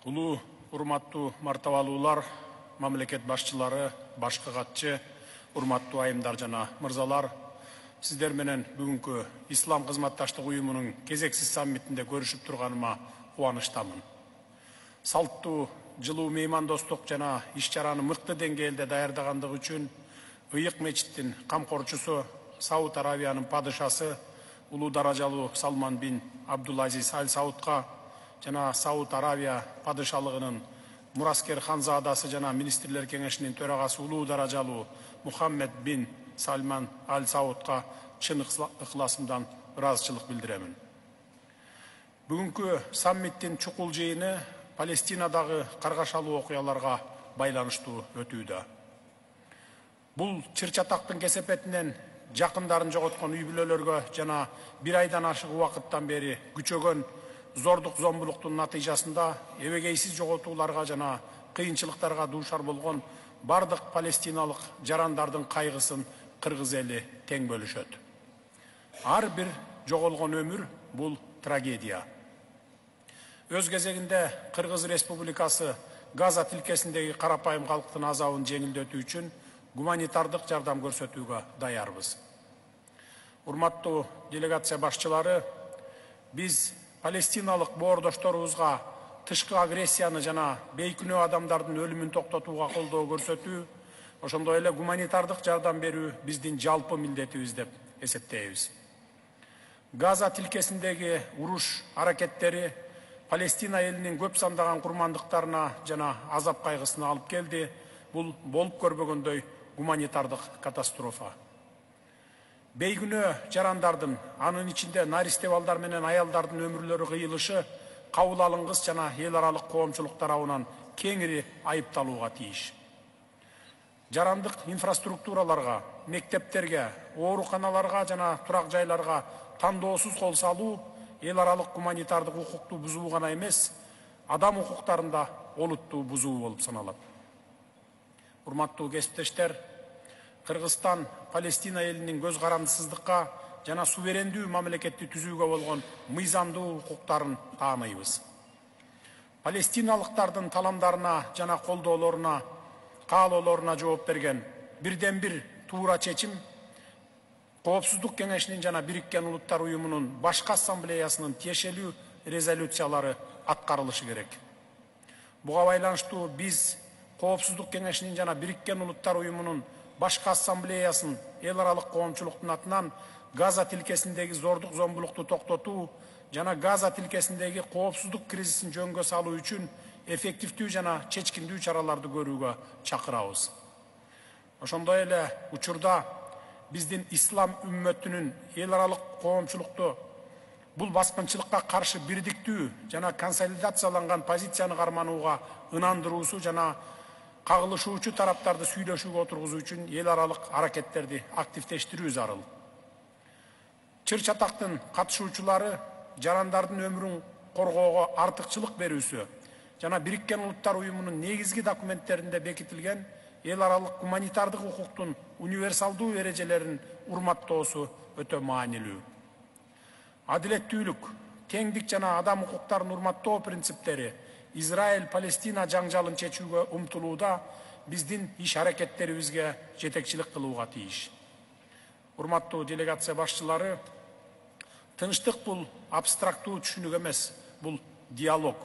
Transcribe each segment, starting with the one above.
Улуу урматтуу мартабалуулар, мамлекет башчылары, башкы катчы, урматтуу айымдар жана мырзалар, сиздер менен бүгүнкү Ислам кызматташтык уюмунун кезексиз саммитинде көрүшүп турганыма кубанычтамын. Салттуу, жылуу меймандостук жана иш-чараны мыкты деңгээлде даярдагандыгы үчүн Ыйык мечиттин камкорчусу, Сауд Аравиянын падышасы, улуу даражалуу Салман бин Абдулазиз Аль Саудка жана Сауд Аравия падышалыгынын Мураскер ханзадасы жана министрлер кеңешинин төрагасы улуу даражалуу Мухаммед бин Салман Аль Саудка чын ыхласымдан ыраазычылык билдиремин. Бүгүнкү саммиттин чукул жыйыны Палестинадагы каргашалуу окуяларга байланыштуу өтүүдө. Бул чыр-чатактын кесепетинен жакындарын жоготкон үй бүлөлөргө жана бир айдан ашык убакыттан бери күчөгөн зордук зомбулуктун натыйжасында эбегейсиз жоготууларга жана кыйынчылыктарга дуушар болгон бардык палестиналык жарандардын кайгысын кыргыз эли тең бөлүшөт. Ар бир жоголгон өмүр бул трагедия. Өз кезегинде Кыргыз Республикасы Газа тилкесиндеги карапайым калктын азабын жеңилдетүү үчүн гуманитардык жардам көрсөтүүгө даярбыз. Урматтуу делегация башчылары, биз палестиналык боордошторубузга тышкы агрессияны жана бейкүнөө адамдардын өлүмүн токтотууга колдоо көрсөтүү, ошондой эле гуманитардык жардам берүү биздин жалпы милдетибиз деп эсептейбиз. Газа тилкесиндеги уруш аракеттери Палестина элинин көп сандаган курмандыктарына жана азап кайгысына алып келди. Бул болуп көрбөгөндөй гуманитардык катастрофа. Бейкүнөө жарандардын, анын ичинде наристе балдар менен аялдардын өмүрлөрү кыйылышы кабыл алынгыс жана эл аралык коомчулук тарабынан кеңири айыпталууга тийиш. Жарандык инфраструктураларга, мектептерге, ооруканаларга жана турак жайларга тандоосуз кол салуу эл аралык гуманитардык укукту бузуу гана эмес, адам укуктарын да олуттуу бузуу болуп саналат. Урматтуу кесиптештер, Кыргызстан Палестина элинин көз карандысыздыкка жана суверендүү мамлекетти түзүүгө болгон мыйзамдуу укуктарын тааныйбыз. Палестиналыктардын таламдарына жана колдоолоруна, каалоолоруна жооп берген бирден бир туура чечим Коопсуздук кеңешинин жана Бириккен Улуттар уюмунун башкы ассамблеясынын тиешелүү резолюциялары аткарылышы керек. Буга байланыштуу биз Коопсуздук кеңешинин жана Бириккен Улуттар уюмунун башкы ассамблеясын эл аралык коомчулуктун атынан Газа тилкесиндеги зордук зомбулукту токтотуу жана Газа тилкесиндеги коопсуздук кризисин жөнгө салуу үчүн эффективдүү жана чечкиндүү чараларды көрүүгө чакырабыз. Ошондой эле учурда биздин ислам үммөтүнүн эл аралык коомчулукту бул баскынчылыкка каршы бирдиктүү жана консолидацияланган позицияны карманууга ынандыруусу жана кагылышуучу тараптарды сүйлөшүүгө отургузуу үчүн эл аралык аракеттерди активдештирүү зарыл. Чыр-чатактын катышуучулары жарандардын өмүрүн коргоого артыкчылык берүүсү жана Бириккен Улуттар уюмунун негизги документтеринде бекитилген эл аралык гуманитардык укуктун универсалдуу эрежелерин урматтоосу өтө маанилүү. Адилеттүүлүк, теңдик жана адам укуктарын урматтоо принциптери Израиль-Палестина жаңжалын чечүүгө умтулууда биздин иш аракеттерибизге жетекчилик кылууга тийиш. Урматтуу делегация башчылары, тынчтык бул абстрактуу түшүнүк эмес, бул диалог.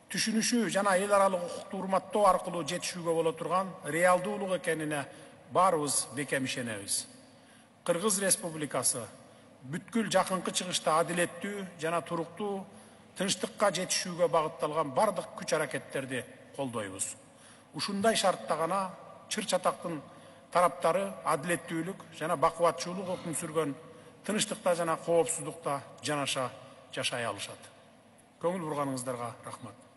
Түшүнүшүү жана эл аралык укукту урматтоо аркылуу жетишүүгө боло турган реалдуулук экенине баарыбыз бекем ишенебиз. Кыргыз Республикасы бүткүл жакынкы чыгышта адилеттүү жана туруктуу тынчтыкка жетишүүгө багытталган бардык күч аракеттерди колдойбуз. Ушундай шартта гана чыр-чатактын тараптары адилеттүүлүк жана бакубатчуулук өкүм сүргөн тынчтыкта жана коопсуздукта жанаша жашай алышат. Көңүл бурганыңыздарга рахмат.